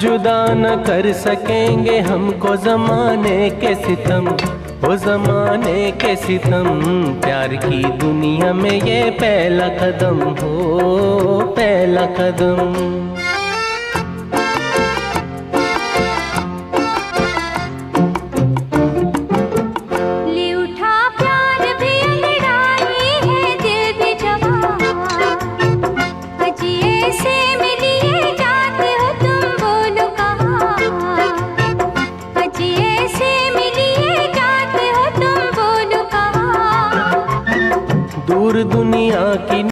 जुदा न कर सकेंगे हमको ज़माने के सितम, ओ ज़माने के सितम। प्यार की दुनिया में ये पहला कदम हो, पहला कदम। दूर दुनिया की